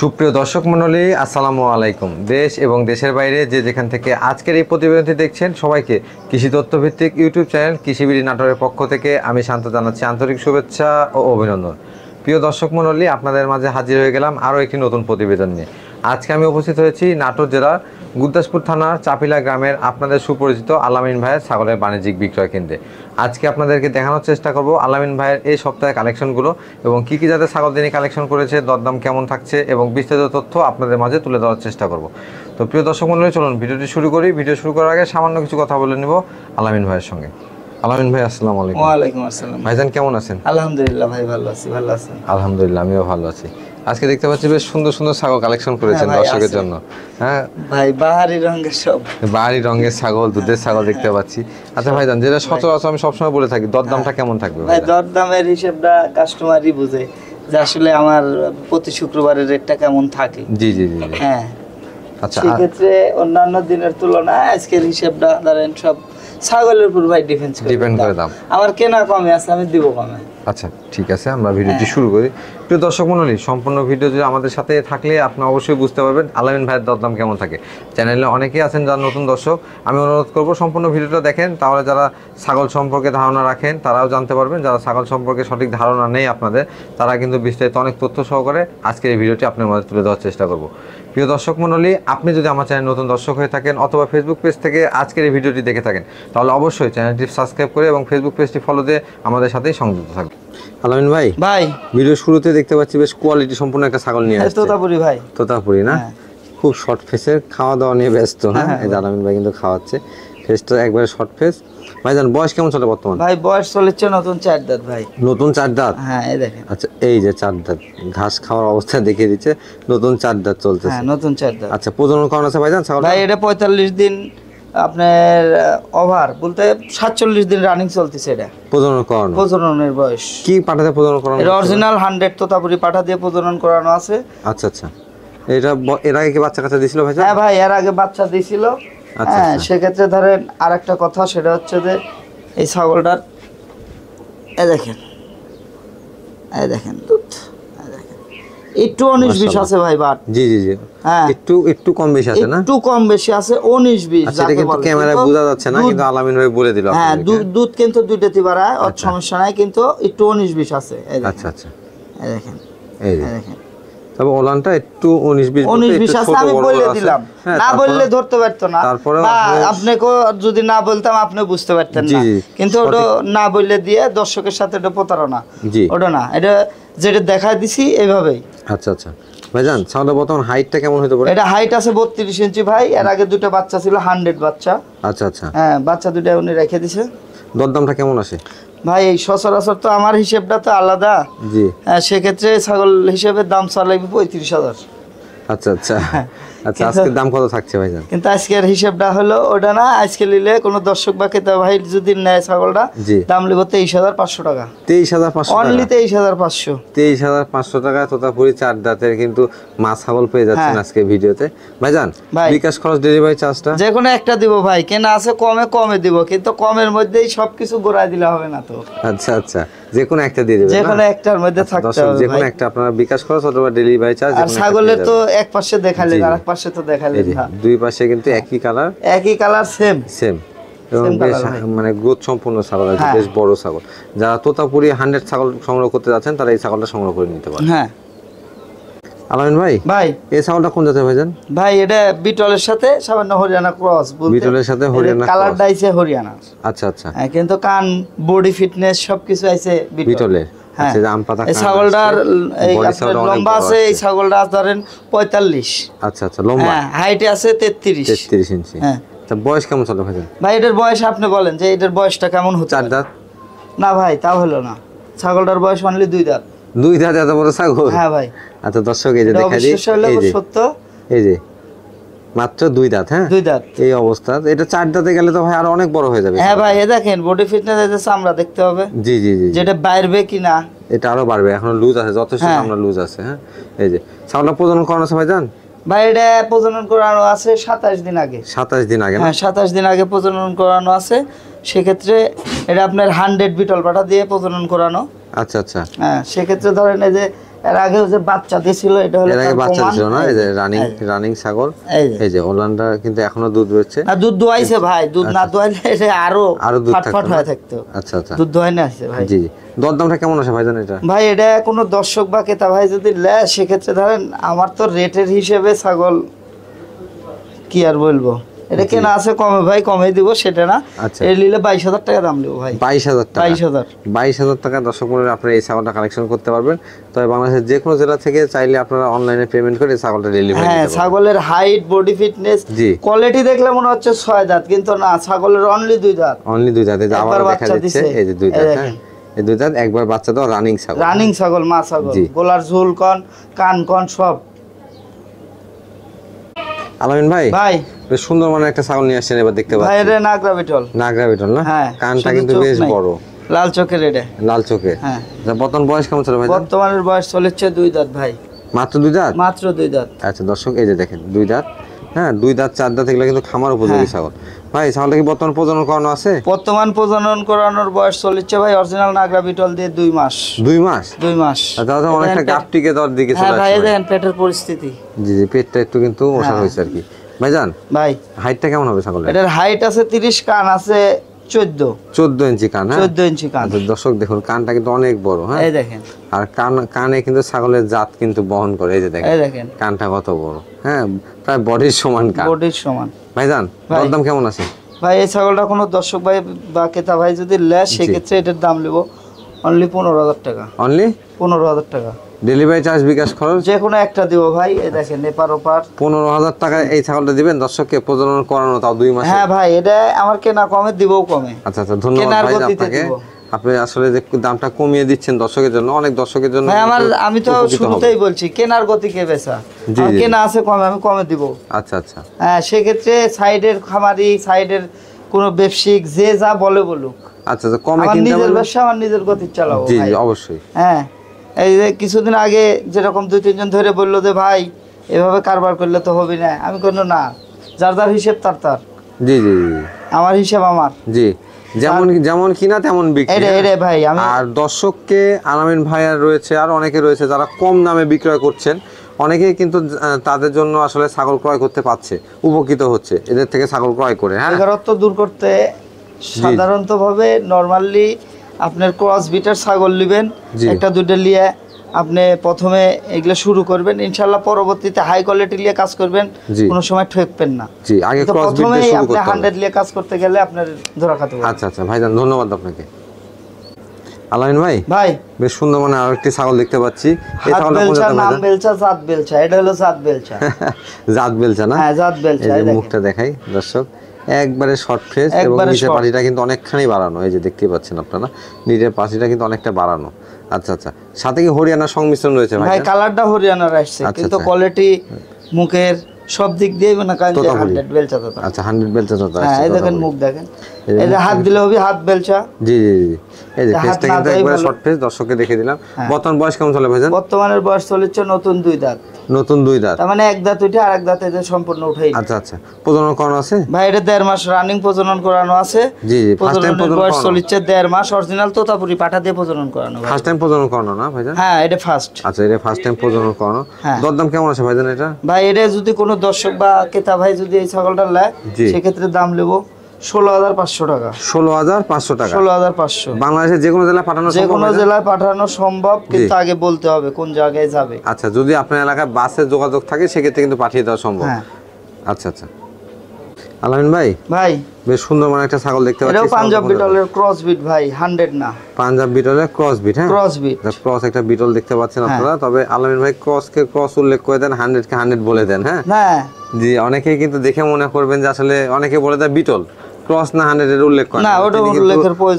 সুপ্রিয় দর্শক মণ্ডলী, আসসালামু আলাইকুম। দেশ এবং দেশের বাইরে যে যেখান থেকে আজকের এই প্রতিবেদনটি দেখছেন, সবাইকে কৃষি তথ্যভিত্তিক ইউটিউব চ্যানেল কৃষিবিড়ি নাটোরের পক্ষ থেকে আমি শান্ত জানাচ্ছি আন্তরিক শুভেচ্ছা ও অভিনন্দন। প্রিয় দর্শক মণ্ডলী, আপনাদের মাঝে হাজির হয়ে গেলাম আরও একটি নতুন প্রতিবেদন নিয়ে। আজকে আমি উপস্থিত হয়েছি নাটোর জেলার গুরদাসপুর থানার চাপিলা গ্রামের আপনাদের সুপরিচিত আলামিন ভাইয়ের ছাগলের বাণিজ্যিক বিক্রয় কেন্দ্রে। আজকে আপনাদেরকে দেখানোর চেষ্টা করব আলামিন ভাইয়ের এই সপ্তাহের কালেকশনগুলো এবং কী কী জাতের ছাগল তিনি কালেকশন করেছে, দরদাম কেমন থাকছে এবং বিস্তারিত তথ্য আপনাদের মাঝে তুলে ধরার চেষ্টা করব। তো প্রিয় দর্শক মণ্ডলী, চলুন ভিডিওটি শুরু করি। ভিডিও শুরু করার আগে সামান্য কিছু কথা বলে নেব আলামিন ভাইয়ের সঙ্গে। আলামিন ভাই, আসসালামু আলাইকুম। ওয়ালাইকুম আসসালাম। ভাইজান কেমন আছেন? আলহামদুলিল্লাহ ভাই, ভালো আছি। ভালো আছেন? আলহামদুলিল্লাহ, আমিও ভালো আছি। আজকে দেখতে পাচ্ছি বেশ সুন্দর সুন্দর ছাগল কালেকশন করেছেন দর্শকের জন্য। হ্যাঁ ভাই, বাহারি রঙের সব বাহারি রঙের ছাগল, দুধের ছাগল দেখতে পাচ্ছি। আচ্ছা ভাইজান, যেটা সচরাচর আমি সবসময় বলে থাকি, দরদামটা কেমন থাকবে? ভাই দরদামের হিসেবটা কাস্টমারই বুঝে যে আসলে আমার প্রতি শুক্রবারের রেটটা কেমন থাকে। জি জি জি। হ্যাঁ, আচ্ছা, সেক্ষেত্রে অন্যান্য দিনের তুলনায় আজকের হিসেবটা ধরেন সব ছাগলের উপর ভাই ডিপেন্ড করে দাম। আমার কেনা কমে আছে, আমি দিব কমে। আচ্ছা ঠিক আছে, আমরা ভিডিওটি শুরু করি। প্রিয় দর্শক মণ্ডলী, সম্পূর্ণ ভিডিও যদি আমাদের সাথে থাকলে আপনি অবশ্যই বুঝতে পারবেন আলামিন ভাইয়ের দরদাম কেমন থাকে। চ্যানেলে অনেকেই আছেন যারা নতুন দর্শক, আমি অনুরোধ করব সম্পূর্ণ ভিডিওটা দেখেন, তাহলে যারা ছাগল সম্পর্কে ধারণা রাখেন তারাও জানতে পারবেন। যারা ছাগল সম্পর্কে সঠিক ধারণা নেই আপনাদের, তারা কিন্তু বিস্তারিত অনেক তথ্য সহকারে আজকের এই ভিডিওটি আপনার মাঝে তুলে দেওয়ার চেষ্টা করব। প্রিয় দর্শক মণ্ডলী, আপনি যদি আমার চ্যানেল নতুন দর্শক হয়ে থাকেন অথবা ফেসবুক পেজ থেকে আজকের এই ভিডিওটি দেখে থাকেন, তাহলে অবশ্যই চ্যানেলটি সাবস্ক্রাইব করে এবং ফেসবুক পেজটি ফলো দিয়ে আমাদের সাথেই সংযুক্ত থাকবেন। আলামিন ভাই, ভিডিও শুরুতে দেখতে পাচ্ছি বেশ কোয়ালিটি সম্পূর্ণ একটা ছাগল নিয়ে আসছে। তোতাপুরি ভাই, তোতাপুরি না? খুব শর্ট ফেসের, খাওয়া দাওয়া নিয়ে ব্যস্ত। হ্যাঁ, এই আলামিন ভাই কিন্তু খাওয়াচ্ছে। ফেসটা একবারে শর্ট ফেস। ভাইজান বয়স কেমন চলে বর্তমান? ভাই বয়স চলেছে নতুন 4 দাঁত ভাই। নতুন 4 দাঁত? হ্যাঁ, এই দেখেন। আচ্ছা, এই যে 4 দাঁত, ঘাস খাওয়ার অবস্থা দেখিয়ে দিচ্ছে। নতুন 4 দাঁত চলতেছে। হ্যাঁ, নতুন 4 দাঁত। আচ্ছা, প্রজনন করানো আছে ভাইজান ছাগল? ভাই এটা 45 দিন আপনার ওভার বলতে 47 দিন রানিং চলতেছে। এটা প্রজননের বয়স। কি পাঠাতে প্রজনন করানো? এটা অরিজিনাল 100 তোতাপুরি পাঠা দিয়ে প্রজনন করানো আছে। আচ্ছা আচ্ছা, এটা এর আগে কি বাচ্চা কাচ্চা দিছিল ভাই? হ্যাঁ ভাই, এর আগে বাচ্চা দিছিল। হ্যাঁ, সেক্ষেত্রে ধরেন আরেকটা কথা, সেটা হচ্ছে যে এই ছাগলটার এই দেখেন দুধ একটু 19-20 আছে ভাই। বাট জি জি জি, হ্যাঁ একটু কম বেশি আছে না? একটু কম বেশি আছে, 19-20। আচ্ছা, এটা কিন্তু ক্যামেরায় বোঝা যাচ্ছে না, কিন্তু আলামিন ভাই বলে দিল। হ্যাঁ, দুধ কিন্তু দুইটাতে বাড়ায়, ওর সমস্যা নাই, কিন্তু একটু 19-20 আছে। আচ্ছা আচ্ছা, এই দেখেন, এই দেখেন। তবে ওলানটা একটু 19-20 আছে, আমি বলে দিলাম। না বললে ধরতে পারতো না। তারপরে আপনাকে যদি না বলতাম আপনি বুঝতে পারতেন না, কিন্তু ওটা না বললে দিয়ে দর্শকের সাথে এটা প্রতারণা। ওটা না, এটা যেটা দেখায় দিছি এইভাবেই। আচ্ছা আচ্ছা ভাইজান, ছাগলের বর্তমান হাইটটা কেমন হতে পারে? এটা হাইট আছে 32 ইঞ্চি ভাই। এর আগে দুটো বাচ্চা ছিল, 100 বাচ্চা। আচ্ছা আচ্ছা, হ্যাঁ, বাচ্চা দুটো উনি রেখে দিছে। দরদামটা কেমন আসে ভাই? এই সচরাচর তো আমার হিসেবটা তো আলাদা। জি, সেক্ষেত্রে ছাগল হিসেবে দাম চালাইবে 35,000। আচ্ছা আচ্ছা আচ্ছা, আজকের দাম কত থাকছে ভাইজান? কিন্তু আজকের হিসাবটা হলো ওটা না। আজকে নিলে কোনো দর্শক বা ক্রেতা ভাই যদি নেয় ছাগলটা, দাম লিব 23,500 টাকা। 23,500? অনলি 23,500। 23,500 টাকা তোতাপুরি 4 দাঁতের কিন্তু মা ছাগল পেয়ে যাচ্ছেন আজকে ভিডিওতে। ভাইজান, বিকাশ খরচ, ডেলিভারি চার্জটা যে কোনো একটা দিব ভাই। কেনা আছে কমে দিব, কিন্তু কমের মধ্যেই সবকিছু গোড়ায় দিলে হবে না তো। আচ্ছা আচ্ছা, যে কোনো একটা দিয়ে দিবেন, যে কোনো একটার মধ্যে থাকতে হবে। যে কোনো একটা আপনার বিকাশ খরচ অথবা ডেলিভারি চার্জ। আর ছাগলের তো এক পাশে দেখালে আরেক পাশে তো দেখালে না, দুই পাশে কিন্তু একই কালার সেম এবং বেশ মানে গ্রোথ সম্পূর্ণ ছাগল আছে, বেশ বড় ছাগল। যারা তোতাপুরি 100 ছাগল সংগ্রহ করতে যাচ্ছেন তারা এই ছাগলটা সংগ্রহ করে নিতে পারেন। হ্যাঁ আলামিন ভাই, এই ছাগলটা কোন জাতের ভাইজান? ভাই এটা বিটলের সাথে সামান্য হরিয়ানা ক্রস। বিটলের সাথে হরিয়ানা, কালারটা আইছে হরিয়ানা। আচ্ছা আচ্ছা, কিন্তু কান, বডি ফিটনেস সবকিছু আইছে বিটলের। আচ্ছা, আম পাতা এই ছাগলটার এই আপনার লম্বা আছে, এই ছাগলটা ধরেন 45। আচ্ছা আচ্ছা, লম্বা। হ্যাঁ, হাইটে আছে 33 ইঞ্চি। হ্যাঁ, তা বয়স কেমন চলে ভাইজান? ভাই এটার বয়স আপনি বলেন যে এটার বয়সটা কেমন হচ্ছে? 4 দাঁত? না ভাই, তা হলো না। ছাগলটার বয়স অনলি 2 দাঁত। দুই দাঁত এত বড় ছাগল? হ্যাঁ ভাই। আচ্ছা দর্শক এই যে দেখা দিই, সত্য এই যে মাত্র দুই দাঁত। হ্যাঁ দুই দাঁত এই অবস্থা। এটা চার দাঁতে গেলে তো ভাই আরো অনেক বড় হয়ে যাবে। হ্যাঁ ভাই, দেখেন বডি ফিটনেস আছে, চামড়া দেখতে হবে। জি জি জি, যেটা বাড়বে কিনা, এটা আরো বাড়বে, এখন লুজ আছে, যথেষ্ট চামড়া লুজ আছে। হ্যাঁ এই যে ছাগলটা প্রজনন করানো আছে ভাইজান? ভাই এটা প্রজনন করানো আছে 27 দিন আগে। 27 দিন আগে? হ্যাঁ 27 দিন আগে প্রজনন করানো আছে। সেক্ষেত্রে এটা আপনার 100 বিটল পাঠা দিয়ে প্রজনন করানো। আচ্ছা আচ্ছা। হ্যাঁ সেক্ষেত্রে ধরেন এই যে এর আগে যে বাচ্চা দিয়েছিল, এটা হলো এর আগে বাচ্চা ছিল না? এই যে রানিং ছাগল, এই যে ওলানটা কিন্তু এখনো দুধ বেরোচ্ছে। না দুধ দোয়াইছে ভাই, দুধ না দোয়াইলে এটা আরো ফাটফাট হয়ে থাকতো। আচ্ছা আচ্ছা, দুধ দোয়াই না আছে ভাই। জি জি। দরদামটা কেমন আছে ভাইজান এটা? ভাই এটা কোনো দর্শক বা ক্রেতা ভাই যদি নেয়, সেক্ষেত্রে ধরেন আমার তো রেটের হিসেবে ছাগল কি আর বলবো, এটা কেনা আছে কমে ভাই, কমে দিব সেটা না। এর নিলে 22,000 টাকা দাম দেবো ভাই। 22,000 টাকা? 22,000 টাকা দর্শক মূল্যে আপনারা এই ছাগলটা কালেকশন করতে পারবেন। তবে বাংলাদেশের যে কোনো জেলা থেকে চাইলে আপনারা অনলাইনে পেমেন্ট করে ছাগলটা ডেলিভারি। হ্যাঁ ছাগলের হাইট, বডি ফিটনেস, কোয়ালিটি দেখলে মনে হচ্ছে 6 দাঁত, কিন্তু না, ছাগলের অনলি 2 দাঁত। অনলি 2 দাঁত। এই যে আবার দেখা যাচ্ছে এই যে 2 দাঁত। হ্যাঁ এই 2 দাঁত, একবার বাচ্চা দাও, রানিং ছাগল। রানিং ছাগল, মা ছাগল, গলার ঝুল কন, কান কন সব। আলামিন ভাই, বেশ সুন্দর মানে একটা ছাগল নিয়ে আসছেন এবার দেখতে পাচ্ছি। ভাই এটা নাগরা বিটল। নাগরা বিটল না? হ্যাঁ কানটা কিন্তু বেশ বড়, লাল চোখের। এটা লাল চোখে। হ্যাঁ। বর্তমান বয়স কেমন চলে ভাই? বর্তমানের বয়স চলেছে 2 দাঁত ভাই। মাত্র 2 দাঁত? মাত্র 2 দাঁত। আচ্ছা দর্শক এই যে দেখেন 2 দাঁত। হ্যাঁ 2 দাঁত 4 দাঁত এগুলো কিন্তু খামার উপযোগী ছাগল। ভাই ছাগলটা কি বর্তমান প্রজনন করানো আছে? বর্তমান প্রজনন করানোর বয়স চলেছে ভাই অরিজিনাল নাগরা বিটল দিয়ে 2 মাস। 2 মাস? 2 মাস। দাদা অনেকটা গাপটিকে দর দিকে চলে আসছে। হ্যাঁ ভাই দেখেন পেটের পরিস্থিতি। জি জি, পেটটা একটু কিন্তু ওঠা হয়েছে আর কি। ভাইজান ভাই হাইটটা কেমন হবে ছাগলের? এটার হাইট আছে 30, কান আছে 14 ইঞ্চি কান। হ্যাঁ 14 ইঞ্চি কান। দর্শক দেখুন কানটা কিন্তু অনেক বড়। হ্যাঁ এই দেখেন, আর কানে কিন্তু ছাগলের জাত কিন্তু বহন করে। এই যে দেখেন কানটা কত বড়। হ্যাঁ প্রায় বডির সমান কান। বডির সমান। ভাইজান দাম কেমন আছে? ভাই এই ছাগলটা কোনো দর্শক ভাই বা ক্রেতা ভাই যদি নেয়, সেক্ষেত্রে এটার দাম নেব অনলি 15,000 টাকা। অনলি 15,000 টাকা। ডেলিভারি চার্জ, বিকাশ খরচ যে কোনো একটা দিব ভাই। এই দেখেন এপার ওপার। 15,000 টাকা এই ছাগলটা দিবেন দর্শককে প্রজনন করানো, তাও 2 মাস? হ্যাঁ ভাই এটা আমার কেনা কমে, দিবও কমে। আচ্ছা আচ্ছা, ধন্যবাদ ভাই আপনাকে। আপনি আসলে যে দামটা কমিয়ে দিচ্ছেন দর্শকের জন্য, অনেক দর্শকের জন্য। ভাই আমি তো শুরুতেই বলছি কেনার গতিকে বেচা, কেনা আছে কমে, আমি কমে দিব। আচ্ছা আচ্ছা। হ্যাঁ সেক্ষেত্রে সাইডের খামারি, সাইডের কোনো ব্যবসায়িক যে যা বলে বলুক। আচ্ছা আচ্ছা, কমে কিনতে নিজের ব্যবসা আমার নিজের গতি চালাবো। জি জি অবশ্যই। হ্যাঁ এই যে কিছুদিন আগে যেরকম 2-3 জন ধরে বললো যে ভাই এভাবে কারবার করলে তো হবে না, আমি কোনো না, যার যার হিসেব তার। জি জি, আমার হিসেব আমার। জি, যেমন কিনা তেমন বিক্রি। ভাই আর দর্শককে আলামিন ভাই আর রয়েছে, আর অনেকে রয়েছে যারা কম দামে বিক্রয় করছেন, অনেকেই কিন্তু তাদের জন্য আসলে ছাগল ক্রয় করতে পারছে, উপকৃত হচ্ছে এদের থেকে ছাগল ক্রয় করে। হ্যাঁ বেকারত্ব দূর করতে সাধারণত ভাবে নরমালি আপনার ক্রস বিটার ছাগল নেবেন, একটা দুটো নিয়ে আপনি প্রথমে এগুলো শুরু করবেন, ইনশাআল্লাহ পরবর্তীতে হাই কোয়ালিটি নিয়ে কাজ করবেন, কোনো সময় ঠকবেন না। জি, আগে ক্রস বিট দিয়ে শুরু করতে হবে। 100 নিয়ে কাজ করতে গেলে আপনার ধরা খেতে হবে। আচ্ছা আচ্ছা ভাইজান, ধন্যবাদ আপনাকে। আলামিন ভাই বেশ সুন্দর মানে আরেকটি ছাগল দেখতে পাচ্ছি। এই ছাগলটা কোন জাতের? নাম বেলচা, জাত বেলচা। এটা হলো জাত বেলচা। জাত বেলচা না? হ্যাঁ জাত বেলচা। এই মুখটা দেখাই দর্শক, একবারে শর্ট ফেস এবং নিচের পাটিটা কিন্তু অনেকখানি বাড়ানো। এই যে দেখতে পাচ্ছেন আপনারা, নিচের পাটিটা কিন্তু অনেকটা বাড়ানো। আচ্ছা আচ্ছা, সাথে কি হরিয়ানা সংমিশ্রণ রয়েছে ভাই? কালারটা হরিয়ানার আসছে, কিন্তু কোয়ালিটি মুখের সব দিক দিয়ে মানে কাজ 100 বেলচা তো। আচ্ছা 100 বেলচা তো আছে। হ্যাঁ এই দেখেন মুখ দেখেন, এই যে হাত দিলে হবে হাত বেলচা। জি জি জি, এই যে ফেসটা কিন্তু একবারে শর্ট ফেস, দর্শককে দেখে দিলাম। বর্তমান বয়স কেমন চলে ভাইজান? বর্তমানের বয়স চলেছে নতুন 2 দাঁত। নতুন 2 দাঁত, তার মানে এক দাঁত উঠে আরেক দাঁত এতে সম্পূর্ণ উঠেই। আচ্ছা আচ্ছা, প্রজনন করানো আছে ভাই? এটা 1.5 মাস রানিং প্রজনন করানো আছে। জি জি, ফার্স্ট টাইম প্রজনন বয়স চলেছে 1.5 মাস, অরিজিনাল তোতাপুরি পাঠা দিয়ে প্রজনন করানো। ফার্স্ট টাইম প্রজনন করানো না ভাইজান? হ্যাঁ এটা ফার্স্ট। আচ্ছা এটা ফার্স্ট টাইম প্রজনন করানো। দরদাম কেমন আছে ভাইজান এটা? ভাই এটা যদি কোনো দর্শক বা ক্রেতা ভাই যদি এই ছাগলটা নেয়, সেক্ষেত্রে দাম নেব 16,500 টাকা। 16,500 টাকা? 16,500। বাংলাদেশের যে কোনো জেলায় পাঠানো সম্ভব? যে কোনো জেলায় পাঠানো সম্ভব, কিন্তু আগে বলতে হবে কোন জায়গায় যাবে। আচ্ছা, যদি আপনার এলাকায় বাসে যোগাযোগ থাকে সেক্ষেত্রে কিন্তু পাঠিয়ে দেওয়া সম্ভব। আচ্ছা আচ্ছা। আলামিন ভাই বেশ সুন্দর মানে একটা ছাগল দেখতে পাচ্ছি। এটা পাঞ্জাব বিটলের ক্রস বিট ভাই, 100 না। পাঞ্জাব বিটলের ক্রস বিট? হ্যাঁ ক্রস বিট, ক্রস একটা বিটল দেখতে পাচ্ছেন আপনারা। তবে আলামিন ভাই ক্রস উল্লেখ করে দেন, 100 কে 100 বলে দেন। হ্যাঁ জি, অনেকেই কিন্তু দেখে মনে করবেন যে আসলে অনেকে বলে দেয় বিটল, ক্রস না 100 এর উল্লেখ করে না, ওটা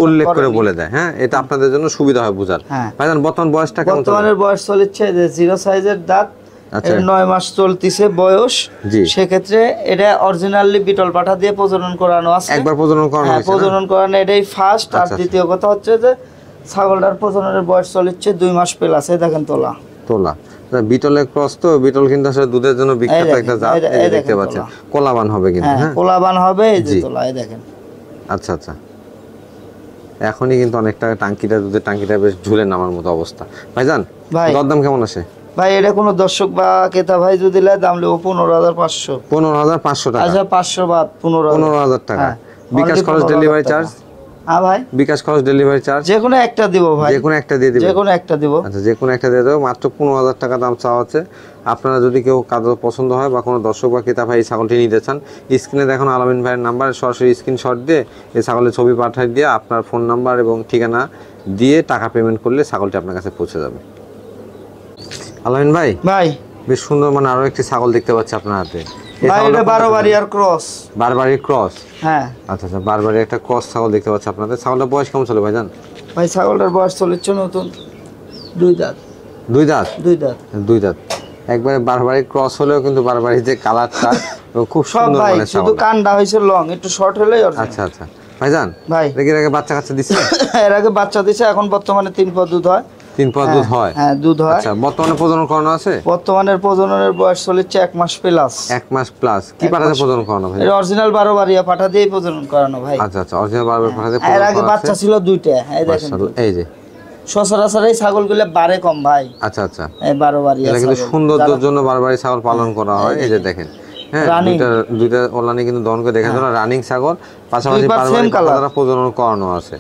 উল্লেখ করে বলে দেয়। হ্যাঁ, এটা আপনাদের জন্য সুবিধা হয় বুঝার। ভাইজান বর্তমান বয়সটা কেমন? বর্তমানের বয়স চলছে যে 0 সাইজের দাঁত, 9 মাস চলতিছে বয়স। সেক্ষেত্রে এটা অরিজিনালি বিটল পাঠা দিয়ে প্রজনন করানো আছে। একবার প্রজনন করানো হয়েছে, প্রজনন করানো এটাই ফার্স্ট। আর দ্বিতীয় কথা হচ্ছে যে ছাগলটার প্রজননের বয়স চলছে 2 মাস প্লাস। এই দেখেন তোলা বিটলের ক্রস তো, বিটল কিন্তু আসলে দুধের জন্য বিখ্যাত একটা জাত। এই দেখতে পাচ্ছেন কোলাবান হবে কিন্তু। হ্যাঁ, কোলাবান হবে। এই যে তোলা, এই দেখেন। আচ্ছা আচ্ছা, এখনই কিন্তু অনেকটা টাঙ্কিটা, দুধের টাঙ্কিটা বেশ ঝুলে নামার মতো অবস্থা। ভাইজান দরদাম কেমন আছে? ভাই এটা কোনো দর্শক বা ক্রেতা ভাই যদি লে দাম নেব 15,500। 15,500 টাকা। আচ্ছা 500 বাদ 15,000 টাকা। বিকাশ খরচ, ডেলিভারি চার্জ? হ্যাঁ ভাই, বিকাশ খরচ, ডেলিভারি চার্জ যে কোনো একটা দিব ভাই। যে কোনো একটা দিয়ে দিবেন? যে কোনো একটা দিব। আচ্ছা, যে কোনো একটা দিয়ে দেবো। মাত্র 15,000 টাকা দাম চাওয়া আছে। আপনারা যদি কেউ কারো পছন্দ হয় বা কোনো দর্শক বা ক্রেতা ভাই এই ছাগলটি নিতে চান, স্ক্রিনে দেখুন আলামিন ভাইয়ের নাম্বার, সরাসরি স্ক্রিনশট দিয়ে এই ছাগলের ছবি পাঠিয়ে দিয়ে আপনার ফোন নাম্বার এবং ঠিকানা দিয়ে টাকা পেমেন্ট করলে ছাগলটি আপনার কাছে পৌঁছে যাবে। আলামিন ভাই বেশ সুন্দর মানে আরো একটি ছাগল দেখতে পাচ্ছি আপনার হাতে। ভাই এটা বারবারিয়ার ক্রস। বারবারির ক্রস? হ্যাঁ। আচ্ছা আচ্ছা, বারবারির একটা ক্রস ছাগল দেখতে পাচ্ছি আপনাদের। ছাগলটার বয়স কেমন চলে ভাইজান? ভাই ছাগলটার বয়স চলেছে নতুন 2 দাঁত। 2 দাঁত? 2 দাঁত। 2 দাঁত। একবারে বারবারির ক্রস হলেও কিন্তু বারবারির যে কালারটা খুব সুন্দর মানে ছাগল। শুধু কানটা হইছে লং, একটু শর্ট হলেই অরিজিনাল। আচ্ছা আচ্ছা ভাইজান, এর আগে বাচ্চা কাচ্চা দিছে? এর আগে বাচ্চা দিছে, এখন বর্তমানে 3 পদ দুধ হয়। 3 পদ দুধ হয়? হ্যাঁ, দুধ হয়। আচ্ছা, বর্তমানে প্রজনন করানো আছে? বর্তমানের প্রজননের বয়স চলেছে 1 মাস প্লাস। 1 মাস প্লাস। কি পাঠাতে প্রজনন করানো ভাই? এটা অরিজিনাল বারবারিয়া পাঠা দিয়ে প্রজনন করানো ভাই। আচ্ছা আচ্ছা, অরিজিনাল বারবারিয়া পাঠা দিয়ে। এর আগে বাচ্চা ছিল 2টা। এই দেখেন, এই যে সচরাচর এই ছাগলগুলো বারে কম ভাই। আচ্ছা আচ্ছা, এই বারবারিয়া এটা কিন্তু সৌন্দর্যের জন্য বারবারি ছাগল পালন করা হয়। এই যে দেখেন, হ্যাঁ, দুইটা ওলানি কিন্তু দহন করে দেখেন না, রানিং ছাগল, পাশাপাশি বারবারি দ্বারা প্রজনন করানো আছে।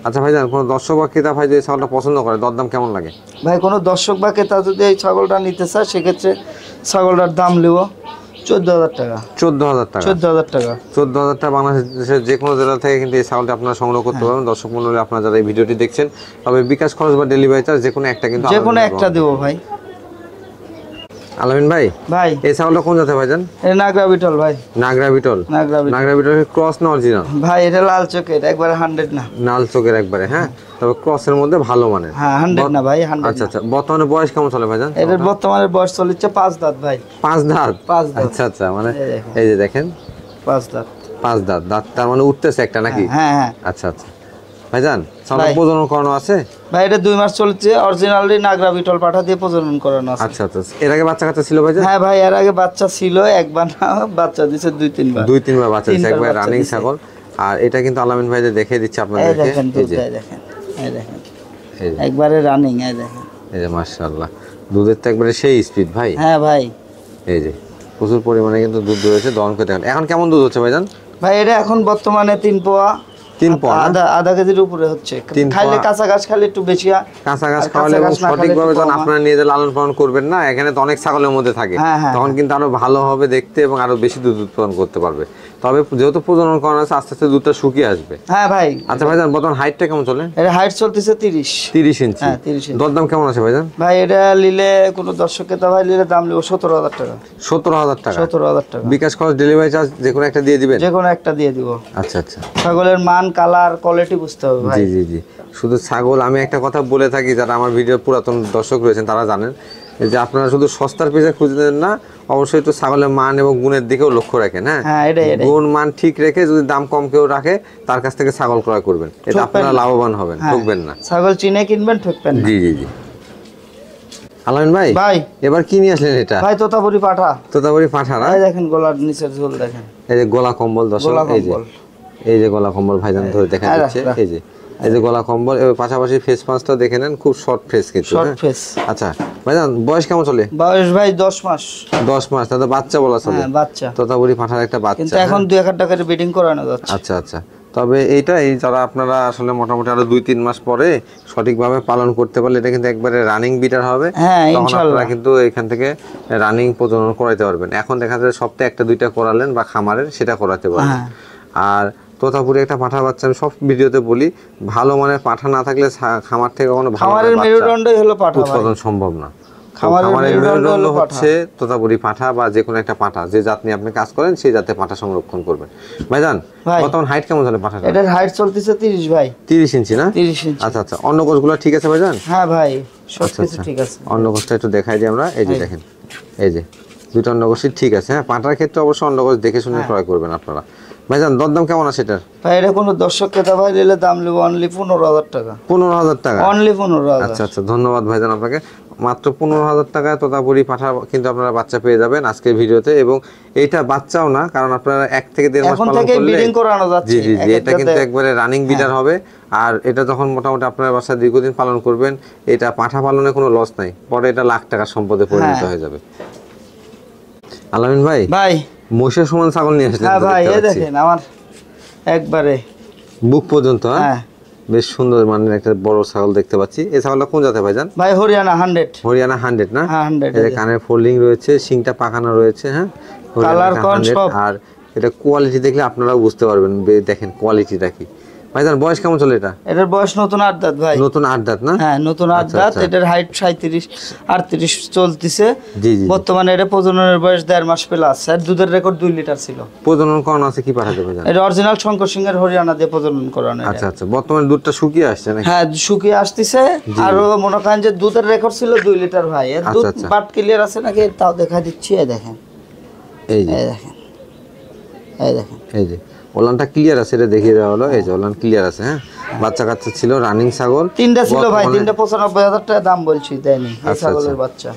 আচ্ছা ভাইজান, কোন দর্শক বা ক্রেতা ভাই যদি ছাগলটা পছন্দ করে, দরদাম কেমন লাগে? ভাই কোন দর্শক বা ক্রেতা যদি এই ছাগলটা নিতে চায়, সেক্ষেত্রে ছাগলটার দাম নেব 14,000 টাকা। 14,000 টাকা? 14,000 টাকা। 14,000 টাকা বাংলাদেশের যে কোনো জেলা থেকে কিন্তু এই ছাগলটা আপনারা সংগ্রহ করতে পারবেন। দর্শক মণ্ডলী, আপনারা যারা এই ভিডিওটি দেখছেন, তবে বিকাশ খরচ বা ডেলিভারি চার্জ যে কোনো একটা কিন্তু যে কোনো একটা দেব ভাই। আলামিন ভাই এই ছাগলটা কোন জাতের ভাইজান? এটা নাগরা বিটল ভাই। নাগরা বিটল? নাগরা বিটল ক্রস না অরিজিনাল? ভাই এটা লাল চোখের, একবারে 100 না। লাল চোখের একবারে, হ্যাঁ, তবে ক্রসের মধ্যে ভালো মানের। হ্যাঁ, 100 না ভাই, 100। আচ্ছা আচ্ছা, বর্তমানে বয়স কেমন চলে ভাইজান? এটার বর্তমানে বয়স চলছে 5 দাঁত ভাই। 5 দাঁত? 5 দাঁত। আচ্ছা আচ্ছা, মানে এই যে দেখেন 5 দাঁত। 5 দাঁত। দাঁত তার মানে উঠতেছে একটা নাকি? হ্যাঁ হ্যাঁ। আচ্ছা আচ্ছা ভাইজান, ছাগল প্রজনন করানো আছে? ভাই এটা 2 মাস চলছে, অরিজিনালি নাগরা বিটল পাঠা দিয়ে প্রজনন করানো আছে। আচ্ছা আচ্ছা, এর আগে বাচ্চা কাচ্চা ছিল ভাইজান? হ্যাঁ ভাই, এর আগে বাচ্চা ছিল, একবার না, বাচ্চা দিছে 2-3 বার। 2-3 বার বাচ্চা দিছে, একবার রানিং ছাগল। আর এটা কিন্তু আলামিন ভাই দেখিয়ে দিচ্ছে আপনাদেরকে। এই দেখেন, এই দেখেন, একবারে রানিং। এই দেখেন, এই যে মাশাআল্লাহ, দুধের তো একবারে সেই স্পিড ভাই। হ্যাঁ ভাই, এই যে প্রচুর পরিমাণে কিন্তু দুধ রয়েছে। দহন করে দেখেন এখন কেমন দুধ হচ্ছে ভাইজান? ভাই এটা এখন বর্তমানে 3 পোয়া। 3 পোয়া? আধা কেজির উপরে হচ্ছে। খাইলে কাঁচা ঘাস খাইলে একটু বেশি হয়। কাঁচা ঘাস খাওয়ালে এবং সঠিকভাবে যখন আপনারা নিজে লালন পালন করবেন না, এখানে তো অনেক ছাগলের মধ্যে থাকে, তখন কিন্তু আরো ভালো হবে দেখতে এবং আরো বেশি দুধ উৎপাদন করতে পারবে। তবে যেহেতু প্রজনন করানো আছে, আস্তে আস্তে দুধটা শুকিয়ে আসবে। হ্যাঁ ভাই। আচ্ছা ভাইজান, বর্তমান হাইটটা কেমন চলে? এর হাইট চলতেছে 30 ইঞ্চি। হ্যাঁ, 30 ইঞ্চি। দরদাম কেমন আছে ভাইজান? ভাই এটা নিলে কোনো দর্শককে তা ভাই নিলে দাম নেব 17,000 টাকা। 17,000 টাকা? 17,000 টাকা। বিকাশ খরচ, ডেলিভারি চার্জ যে কোনো একটা দিয়ে দিবেন? যে কোনো একটা দিয়ে দিব। আচ্ছা আচ্ছা, ছাগলের মান, কালার, কোয়ালিটি বুঝতে হবে ভাই। জি জি জি, শুধু ছাগল, আমি একটা কথা বলে থাকি, যারা আমার ভিডিওর পুরাতন দর্শক রয়েছেন তারা জানেন যে আপনারা শুধু সস্তার পিছে খুঁজতেন না, অবশ্যই একটু ছাগলের মান এবং গুণের দিকেও লক্ষ্য রাখেন। হ্যাঁ, গুণ মান ঠিক রেখে যদি দাম কম কেউ রাখে, তার কাছ থেকে ছাগল ক্রয় করবেন, এটা আপনারা লাভবান হবেন, ঠকবেন না। ছাগল চিনে কিনবেন, ঠকবেন না। জি জি জি। আলামিন ভাই, এবার কি নিয়ে আসলেন এটা? ভাই তোতাপুরি পাঠা। তোতাপুরি পাঠা না? এই দেখেন গলার নিচের ঝোল দেখেন। এই যে গলা কম্বল দর্শক, এই যে গলা কম্বল ভাইজান ধরে দেখা যাচ্ছে। এই যে গলা কম্বল, এর পাশাপাশি ফেস পাঁচটা দেখে নেন, খুব শর্ট ফেস কিন্তু। Short face. আচ্ছা ভাইজান, বয়স কেমন চলে? বয়স ভাই 10 মাস। 10 মাস, তাহলে বাচ্চা বলা চলে? হ্যাঁ, বাচ্চা। তোতাপুরি পাঠার একটা বাচ্চা, কিন্তু এখন 2-1 টাকার ব্রিডিং করানো যাচ্ছে। আচ্ছা আচ্ছা, তবে এইটাই যারা আপনারা আসলে মোটামুটি আরো 2-3 মাস পরে সঠিকভাবে পালন করতে পারলে, এটা কিন্তু একবারে রানিং বিটার হবে। হ্যাঁ, ইনশাআল্লাহ। আপনারা কিন্তু এখান থেকে রানিং প্রজনন করাতে পারবেন। এখন দেখা যায় সপ্তাহে 1-2টা করালেন বা খামারের, সেটা করাতে পারবেন। আর তোতাপুরি একটা পাঠা বাচ্চা, আমি সব ভিডিওতে বলি, ভালো মানের পাঠা না থাকলে খামার থেকে কখনো ভালো খামারের মেরুদণ্ডই হলো পাঠা, উৎপাদন সম্ভব না। খামারের মেরুদণ্ড হচ্ছে তোতাপুরি পাঠা বা যে কোনো একটা পাঠা, যে জাত নিয়ে আপনি কাজ করেন সেই জাতে পাঠা সংরক্ষণ করবেন। ভাইজান বর্তমান হাইট কেমন চলে পাঠাটা? এটার হাইট চলতেছে 30 ভাই। 30 ইঞ্চি না? 30 ইঞ্চি। আচ্ছা আচ্ছা, অন্য কোষগুলো ঠিক আছে ভাইজান? হ্যাঁ ভাই সব কিছু ঠিক আছে। অন্য কোষটা একটু দেখাই দিই আমরা। এই যে দেখেন, এই যে দুটো অন্য কোষই ঠিক আছে। হ্যাঁ, পাঠার ক্ষেত্রে অবশ্যই অন্য কোষ দেখে শুনে ক্রয় করবেন আপনারা। ভাইজান দরদাম কেমন আছে এটার? ভাই এটা কোনো দর্শক ক্রেতা ভাই নিলে দাম নেব অনলি 15,000 টাকা। 15,000 টাকা? অনলি 15,000। আচ্ছা আচ্ছা, ধন্যবাদ ভাইজান আপনাকে। মাত্র 15,000 টাকায় তোতাপুরি পাঠা কিন্তু আপনারা বাচ্চা পেয়ে যাবেন আজকের ভিডিওতে। এবং এইটা বাচ্চাও না, কারণ আপনারা 1 থেকে 1.5 মাস পালন করলে ব্রিডিং করানো যাচ্ছে। জি জি জি, এটা কিন্তু একবারে রানিং বিডার হবে। আর এটা যখন মোটামুটি আপনার বাচ্চা দীর্ঘদিন পালন করবেন, এটা পাঠা পালনে কোনো লস নাই, পরে এটা লাখ টাকার সম্পদে পরিণত হয়ে যাবে। আলামিন ভাই, ভাই মহিষের সমান ছাগল নিয়ে আসলেন। হ্যাঁ ভাই, এই দেখেন আমার একবারে বুক পর্যন্ত। হ্যাঁ, বেশ সুন্দর মানের একটা বড় ছাগল দেখতে পাচ্ছি। এই ছাগলটা কোন জাতের ভাইজান? ভাই হরিয়ানা 100। হরিয়ানা 100 না? হ্যাঁ 100। এর কানের ফোল্ডিং রয়েছে, শিংটা পাকানো রয়েছে। হ্যাঁ, কালার কোন সব। আর এটা কোয়ালিটি দেখলে আপনারাও বুঝতে পারবেন। দেখেন কোয়ালিটিটা কি। ভাইজান বয়স কেমন চলে এটা? এটার বয়স নতুন 8 দাঁত ভাই। নতুন 8 দাঁত না? হ্যাঁ নতুন 8 দাঁত। এটার হাইট 37 38 চলতেছে। জি জি। বর্তমানে এটা প্রজননের বয়স 1.5 মাস প্লাস। আর দুধের রেকর্ড 2 লিটার ছিল। প্রজনন করানো আছে কি পাঠাতে ভাইজান? এটা অরিজিনাল শঙ্কর সিংহের হরিয়ানা দিয়ে প্রজনন করানো। আচ্ছা আচ্ছা, বর্তমানে দুধটা শুকিয়ে আসছে নাকি? হ্যাঁ শুকিয়ে আসতেছে। আর মনে করেন যে দুধের রেকর্ড ছিল 2 লিটার ভাই। এর দুধ বাট ক্লিয়ার আছে নাকি তাও দেখা দিচ্ছি। এই দেখেন, এই যে দেখেন, এই দেখেন, এই যে ওলানটা ক্লিয়ার আছে, এটা দেখিয়ে দেওয়া হলো। এই যে ওলান ক্লিয়ার আছে। হ্যাঁ, বাচ্চা কাচ্চা ছিল, রানিং ছাগল 3টা ছিল ভাই। 3টা 95,000 টাকা দাম বলছি, দেয়নি এই ছাগলের বাচ্চা।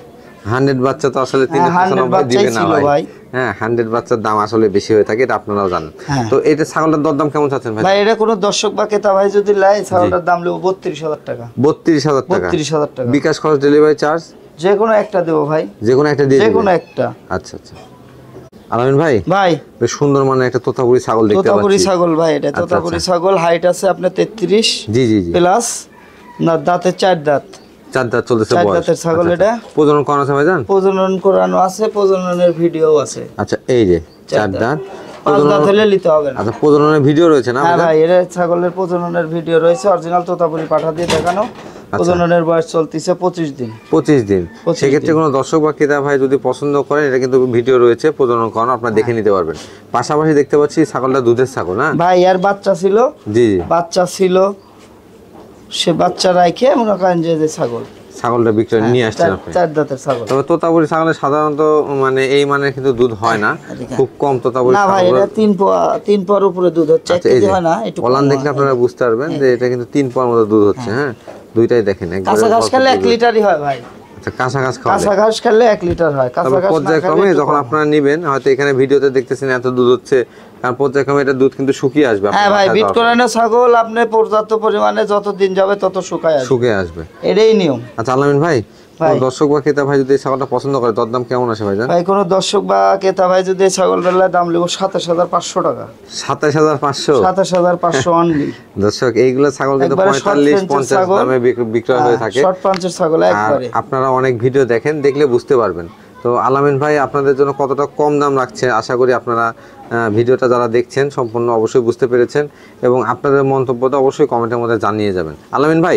100 বাচ্চা তো আসলে 395 দিবে না ভাই। হ্যাঁ 100 বাচ্চার দাম আসলে বেশি হয়ে থাকে, এটা আপনারাও জানেন। তো এটা ছাগলের দরদাম কেমন চাচ্ছেন ভাই? ভাই এটা কোনো দর্শক বা ক্রেতা ভাই যদি লাই, ছাগলের দাম নেব 32,000 টাকা। 32,000 টাকা? 32,000 টাকা। বিকাশ খরচ, ডেলিভারি চার্জ? যে কোনো একটা দেব ভাই। যে কোনো একটা দিয়ে যে কোনো একটা। আচ্ছা আচ্ছা। আলামিন ভাই, ভাই বেশ সুন্দর মানে একটা তোতাপুরি ছাগল দেখতে পাচ্ছি। তোতাপুরি ছাগল ভাই, এটা তোতাপুরি ছাগল। হাইট আছে আপনার 33। জি জি জি। প্লাস না দাঁতে 4 দাঁত। 4 দাঁত চলতেছে বয়স। 4 দাঁতের ছাগল এটা। প্রজনন করানো আছে ভাইজান? প্রজনন করানো আছে, প্রজননের ভিডিও আছে। আচ্ছা, এই যে 4 দাঁত। 5 দাঁত হলে নিতে হবে না। আচ্ছা, প্রজননের ভিডিও রয়েছে না? হ্যাঁ ভাই, এর ছাগলের প্রজননের ভিডিও রয়েছে, অরিজিনাল তোতাপুরি পাঠা দিয়ে দেখানো। প্রজননের বয়স চলতেছে 25 দিন। 25 দিন। সেক্ষেত্রে কোনো দর্শক বা ক্রেতা ভাই যদি পছন্দ করেন, এটা কিন্তু ভিডিও রয়েছে প্রজনন করানো, আপনারা দেখে নিতে পারবেন। পাশাপাশি দেখতে পাচ্ছি ছাগলটা দুধের ছাগল না ভাই? আর বাচ্চা ছিল। জি জি, বাচ্চা ছিল, সে বাচ্চা রাখে মনে করেন যে ছাগল ছাগলটা বিক্রয় নিয়ে আসছেন আপনি। 4 দাঁতের ছাগল। তবে তোতাপুরি ছাগলের সাধারণত মানে এই মানের কিন্তু দুধ হয় না, খুব কম তোতাপুরি ছাগল। না ভাই, এটা 3 পর উপরে দুধ হচ্ছে, 1 কেজি হয় না। একটু ওলান দেখলে আপনারা বুঝতে পারবেন যে এটা কিন্তু 3 পর মতো দুধ হচ্ছে। হ্যাঁ, দুইটাই দেখেন একবারে। কাঁচা ঘাস খেলে 1 লিটারই হয় ভাই। আচ্ছা, কাঁচা ঘাস খাওয়া? কাঁচা ঘাস খেলে 1 লিটার হয়। কাঁচা ঘাস পর্যায়ক্রমে যখন আপনারা নেবেন, হয়তো এখানে ভিডিওতে দেখতেছেন এত দুধ হচ্ছে, কারণ পর্যায়ক্রমে এটা দুধ কিন্তু শুকিয়ে আসবে। হ্যাঁ ভাই, বিট করানো ছাগল আপনি পর্যাপ্ত পরিমাণে যত দিন যাবে তত শুকিয়ে আসবে, এটাই নিয়ম। আচ্ছা আলামিন ভাই, দর্শক বা ক্রেতা ভাই যদি এই ছাগলটা পছন্দ করে, দরদাম কেমন আসে ভাইজান? ভাই কোনো দর্শক বা ক্রেতা ভাই যদি এই ছাগলটার দাম নেব 27,500 টাকা। 27,500? 27,500 অনলি। দর্শক এইগুলো ছাগল কিন্তু 45-50 দামে বিক্রয় হয়ে থাকে। শর্ট পাঞ্চের ছাগল একবারে। আপনারা অনেক ভিডিও দেখেন, দেখলে বুঝতে পারবেন। তো আলামিন ভাই আপনাদের জন্য কতটা কম দাম রাখছে, আশা করি আপনারা ভিডিওটা যারা দেখছেন সম্পূর্ণ অবশ্যই বুঝতে পেরেছেন, এবং আপনাদের মন্তব্যটা অবশ্যই কমেন্টের মধ্যে জানিয়ে যাবেন। আলামিন ভাই,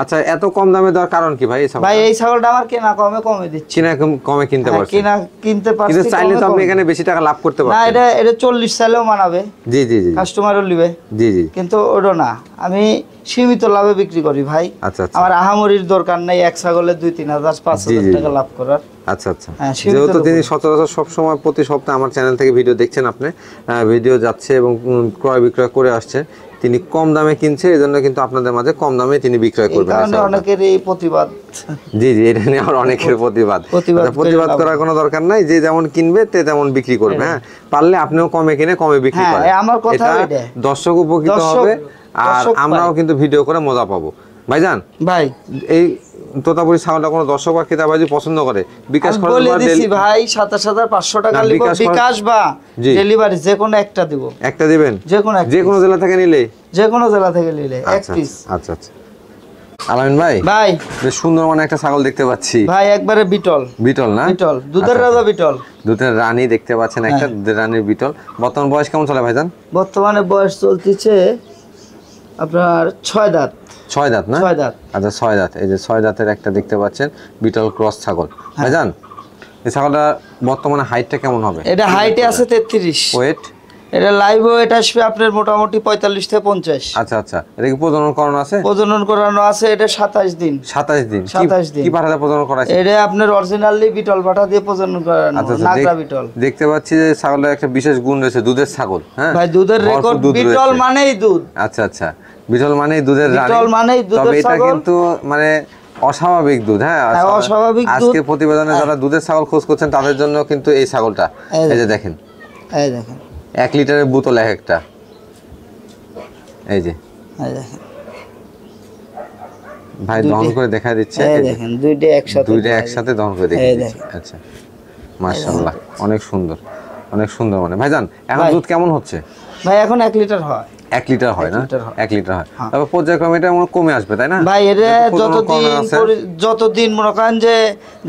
আচ্ছা এত কম দামে দেওয়ার কারণ কি ভাই? ভাই এই ছাগলটা আমার কেনা কমে দিচ্ছি। কিনা কমে কিনতে পারছেন? কিনতে পারছি, কিন্তু চাইলে তো আপনি এখানে বেশি টাকা লাভ করতে পারবেন। না, এটা 40 চাইলেও মানাবে। জি জি জি, কাস্টমারও নেবে। জি জি, কিন্তু ওটা না, আমি সীমিত লাভে বিক্রি করি ভাই। আচ্ছা আচ্ছা, আমার আহামরির দরকার নেই এক ছাগলে 2-3 হাজার 5,000 টাকা লাভ করার। আচ্ছা আচ্ছা, যেহেতু তিনি সচরাচর সবসময় প্রতি সপ্তাহে আমার চ্যানেল থেকে ভিডিও দেখছেন, আপনি ভিডিও যাচ্ছে এবং ক্রয় বিক্রয় করে আসছেন, তিনি কম দামে কিনছে, এই জন্য কিন্তু আপনাদের মাঝে কম দামে তিনি বিক্রয় করবেন। অনেকের এই প্রতিবাদ। জি জি, এটা নিয়ে আমার অনেকের প্রতিবাদ করার কোনো দরকার নাই। যে যেমন কিনবে তে তেমন বিক্রি করবে। হ্যাঁ, পারলে আপনিও কমে কিনে কমে বিক্রি করেন, আমার কথা এটা দর্শক উপকৃত হবে, আর আমরাও কিন্তু ভিডিও করে মজা পাবো। ভাইজান ভাই, এই তোতাপুরি ছাগলটা কোনো দর্শক বা ক্রেতা ভাই যদি পছন্দ করে, বিকাশ খরচ বলে দিছি ভাই 27,500 টাকা লিখো, বিকাশ বা ডেলিভারি যে কোনো একটা দিব। একটা দিবেন? যে কোনো জেলা থেকে নিলে? যে কোনো জেলা থেকে নিলে এক পিস। আচ্ছা আচ্ছা। আলামিন ভাই, বেশ সুন্দর মানে একটা ছাগল দেখতে পাচ্ছি ভাই, একবারে বিটল। বিটল না? বিটল, দুধের রাজা বিটল, দুধের রানী দেখতে পাচ্ছেন, একটা দুধের রানীর বিটল। বর্তমান বয়স কেমন চলে ভাইজান? বর্তমানে বয়স চলতেছে আপনার 6 দাঁত। 6 দাঁত না? 6 দাঁত। আচ্ছা 6 দাঁত। এই যে 6 দাঁতের একটা দেখতে পাচ্ছেন বিটল ক্রস ছাগল। ভাইজান এই ছাগলটা বর্তমানে হাইটটা কেমন হবে? এটা হাইটে আছে 33। ওয়েট? এটা লাইভ ওয়েট আসবে আপনার মোটামুটি 45 থেকে 50। আচ্ছা আচ্ছা। এটা কি প্রজনন করানো আছে? প্রজনন করানো আছে, এটা 27 দিন। 27 দিন। 27 দিন। কি পাঠাতে প্রজনন করাইছে? এটা আপনার অরিজিনালি বিটল পাঠা দিয়ে প্রজনন করানো, নাগরা বিটল। দেখতে পাচ্ছি যে ছাগলের একটা বিশেষ গুণ রয়েছে, দুধের ছাগল। হ্যাঁ ভাই দুধের রেকর্ড, বিটল মানেই দুধ। আচ্ছা আচ্ছা, বিটল মানেই দুধের রানী। বিটল মানেই দুধের ছাগল। তবে এটা কিন্তু মানে অস্বাভাবিক দুধ। হ্যাঁ অস্বাভাবিক দুধ। আজকে প্রতিবেদনে যারা দুধের ছাগল খোঁজ করছেন তাদের জন্য কিন্তু এই ছাগলটা। এই যে দেখেন, এই দেখেন 1 লিটারের বোতল এক একটা। এই যে ভাই দহন করে দেখা দিচ্ছে। এই দেখেন দুইটা একসাথে দহন করে দেখা দিচ্ছে। আচ্ছা মাশাআল্লাহ, অনেক সুন্দর, অনেক সুন্দর। মানে ভাইজান এখন দুধ কেমন হচ্ছে? ভাই এখন 1 লিটার হয়। 1 লিটার হয় না? 1 লিটার হয়। তবে পর্যায়ক্রমে এটা কমে আসবে, তাই না ভাই? এটা যতদিন মনে করেন যে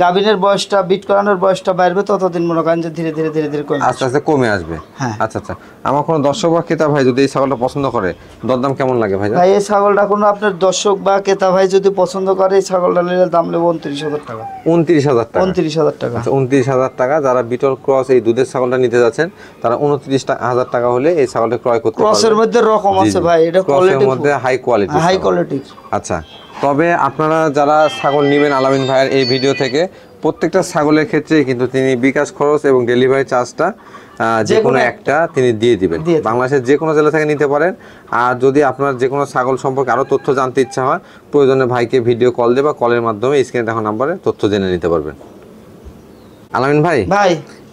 গাভিনের বয়সটা, বিট করানোর বয়সটা বাড়বে, ততদিন মনে করেন যে ধীরে ধীরে ধীরে ধীরে কমে আস্তে আস্তে কমে আসবে। আচ্ছা আচ্ছা। আমার কোনো দর্শক বা ক্রেতা ভাই যদি এই ছাগলটা পছন্দ করে, দরদাম কেমন লাগে ভাই? ভাই এই ছাগলটা কোনো আপনার দর্শক বা ক্রেতা ভাই যদি পছন্দ করে, এই ছাগলটা নিলে দাম নেব 29,000 টাকা। 29,000 টাকা? 29,000 টাকা। আচ্ছা 29,000 টাকা। যারা বিটল ক্রস এই দুধের ছাগলটা নিতে যাচ্ছেন তারা 29,000 টাকা হলে এই ছাগলটা ক্রয় করতে পারবেন। ক্রসের মধ্যে রকম আছে ভাই, এটা কোয়ালিটির মধ্যে হাই কোয়ালিটি। হাই কোয়ালিটির। আচ্ছা, তবে আপনারা যারা ছাগল নেবেন আলামিন ভাইয়ের এই ভিডিও থেকে, প্রত্যেকটা ছাগলের ক্ষেত্রে কিন্তু তিনি বিকাশ খরচ এবং ডেলিভারি চার্জটা যে কোনো একটা তিনি দিয়ে দিবেন। বাংলাদেশের যে কোনো জেলা থেকে নিতে পারেন। আর যদি আপনার যে কোনো ছাগল সম্পর্কে আরও তথ্য জানতে ইচ্ছা হয়, প্রয়োজনে ভাইকে ভিডিও কল দিয়ে বা কলের মাধ্যমে স্ক্রিনে দেখা নাম্বারে তথ্য জেনে নিতে পারবেন। আলামিন ভাই,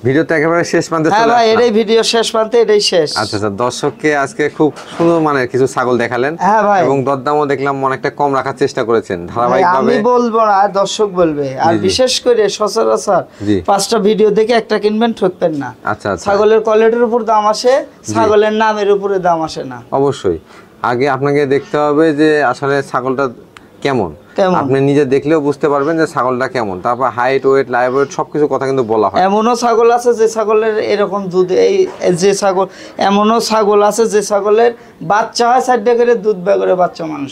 ভিডিওটা একেবারে শেষ প্রান্তে চলে আসলাম। হ্যাঁ ভাই, এটাই ভিডিও শেষ প্রান্তে, এটাই শেষ। আচ্ছা আচ্ছা, দর্শককে আজকে খুব সুন্দর মানের কিছু ছাগল দেখালেন। হ্যাঁ ভাই, এবং দরদামও দেখলাম অনেকটা কম রাখার চেষ্টা করেছেন ধারাবাহিকভাবে। আমি বলবো না, দর্শক বলবে। আর বিশেষ করে সচরাচর 5টা ভিডিও দেখে একটা কিনবেন, ঠকবেন না। আচ্ছা আচ্ছা। ছাগলের কোয়ালিটির উপর দাম আসে, ছাগলের নামের উপরে দাম আসে না। অবশ্যই আগে আপনাকে দেখতে হবে যে আসলে ছাগলটা কেমন। আপনি নিজে দেখলেও বুঝতে পারবেন যে ছাগলটা কেমন। তারপর হাইট, ওয়েট, লাইভ ওয়েট সবকিছু কথা কিন্তু বলা হয়। এমনও ছাগল আছে যে ছাগলের এরকম দুধ, এই যে ছাগল, এমনও ছাগল আছে যে ছাগলের বাচ্চা হয় 4টা করে, দুধ বের করে বাচ্চা মানুষ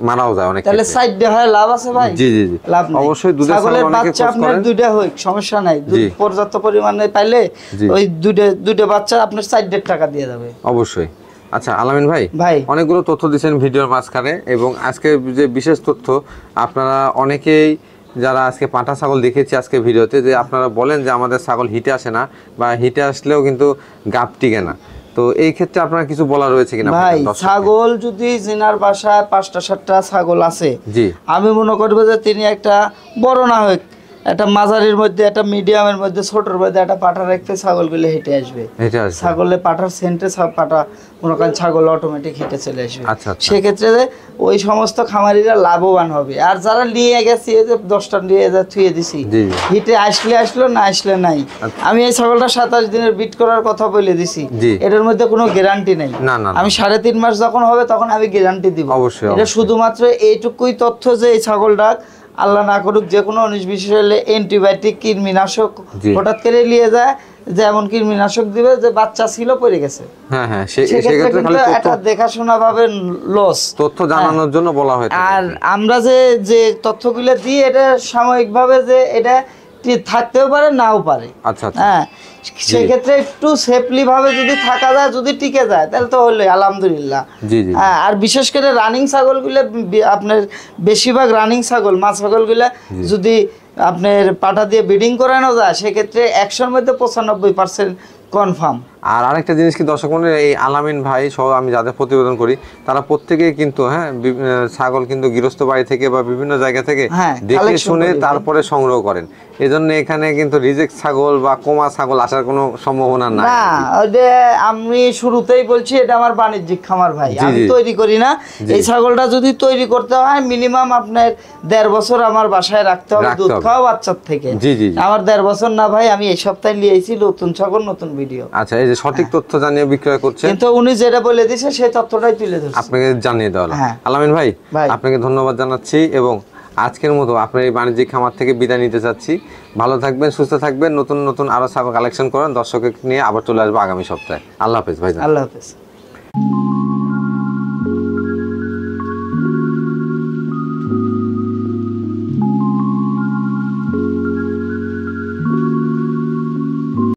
মারাও যায় অনেক। তাহলে 4টা হয়, লাভ আছে ভাই? জি জি জি, লাভ নেই। অবশ্যই দুধের ছাগলের বাচ্চা আপনার 2টা হোক, সমস্যা নাই। দুধ পর্যাপ্ত পরিমাণে পাইলে ওই দুইটা বাচ্চা আপনার 4.5 টাকা দিয়ে যাবে অবশ্যই। আচ্ছা আলামিন ভাই, অনেকগুলো তথ্য দিচ্ছেন ভিডিওর মাঝখানে, এবং আজকে যে বিশেষ তথ্য আপনারা অনেকেই যারা আজকে পাঁঠা ছাগল দেখেছি আজকে ভিডিওতে, যে আপনারা বলেন যে আমাদের ছাগল হিটে আসে না, বা হিটে আসলেও কিন্তু গাপ টিকে না। তো এই ক্ষেত্রে আপনার কিছু বলা রয়েছে কিনা? ভাই ছাগল যদি জিনার বাসায় 5টা 7টা ছাগল আছে, আমি মনে করবো যে তিনি একটা বড় না হোক, একটা মাঝারির মধ্যে, একটা মিডিয়ামের মধ্যে, ছোটর মধ্যে একটা পাঠা রাখতে ছাগলগুলো হেঁটে আসবে। ছাগলের পাঠার সেন্টে পাঠা মনে করেন ছাগল অটোমেটিক হেঁটে চলে আসবে। সেক্ষেত্রে ওই সমস্ত খামারিরা লাভবান হবে। আর যারা নিয়ে গেছি, এই যে 10টা নিয়ে থুয়ে দিছি, হিটে আসলে আসলো, না আসলে নাই। আমি এই ছাগলটা 27 দিনের বিট করার কথা বলে দিছি, এটার মধ্যে কোনো গ্যারান্টি নেই। আমি 3.5 মাস যখন হবে তখন আমি গ্যারান্টি দিব। এটা শুধুমাত্র এইটুকুই তথ্য যে এই ছাগলটা আল্লাহ না করুক যে কোনো 19 বিশেষ হলে অ্যান্টিবায়োটিক, কৃমিনাশক হঠাৎ করে নিয়ে যায়, যেমন কৃমিনাশক দিবে যে বাচ্চা ছিল পড়ে গেছে। হ্যাঁ হ্যাঁ, সেক্ষেত্রে খালি এটা দেখাশোনা ভাবে লস, তথ্য জানানোর জন্য বলা হয়। আর আমরা যে তথ্যগুলো দিই, এটা সাময়িকভাবে যে এটা থাকতেও পারে, নাও পারে। আচ্ছা হ্যাঁ, সেক্ষেত্রে একটু সেফলি ভাবে যদি থাকা যায়, যদি টিকে যায়, তাহলে তো হলে আলহামদুলিল্লাহ। হ্যাঁ, আর বিশেষ করে রানিং ছাগলগুলো, আপনার বেশিরভাগ রানিং ছাগল, মা ছাগলগুলো যদি আপনার পাঠা দিয়ে ব্রিডিং করানো যায়, সেক্ষেত্রে 100-র মধ্যে 95% কনফার্ম। আর আরেকটা জিনিস কি দর্শক মনে, এই আলামিন ভাই সহ আমি যাদের প্রতিবেদন করি, তারা প্রত্যেকেই কিন্তু ছাগল কিন্তু গৃহস্থ বাড়ি থেকে বা বিভিন্ন জায়গা থেকে দেখে শুনে তারপরে সংগ্রহ করেন। এজন্য এখানে কিন্তু রিজেক্ট ছাগল বা কমা ছাগল আসার কোনো সম্ভাবনা নাই। না, আমি শুরুতেই বলছি, এটা আমার বাণিজ্যিক খামার ভাই, আমি তৈরি করি না। এই ছাগলটা যদি তৈরি করতে হয়, মিনিমাম আপনার 1.5 বছর আমার বাসায় রাখতে হবে, দুধ খাওয়া বাচ্চার থেকে। আমার 1.5 বছর না ভাই, আমি এই সপ্তাহে নিয়েছি নতুন ছাগল, নতুন ভিডিও। আচ্ছা, এই যে সঠিক তথ্য জানিয়ে বিক্রয় করছেন, কিন্তু উনি যেটা বলে দিয়েছে সেই তথ্যটাই তুলে ধরছে, আপনাকে জানিয়ে দেওয়া হলো। আলামিন ভাই, আপনাকে ধন্যবাদ জানাচ্ছি, এবং আজকের মতো আপনার এই বাণিজ্যিক খামার থেকে বিদায় নিতে চাচ্ছি। ভালো থাকবেন, সুস্থ থাকবেন, নতুন নতুন আরো ছাগল কালেকশন করেন, দর্শকের নিয়ে আবার চলে আসবো আগামী সপ্তাহে। আল্লাহ হাফেজ ভাই। আল্লাহ হাফেজ।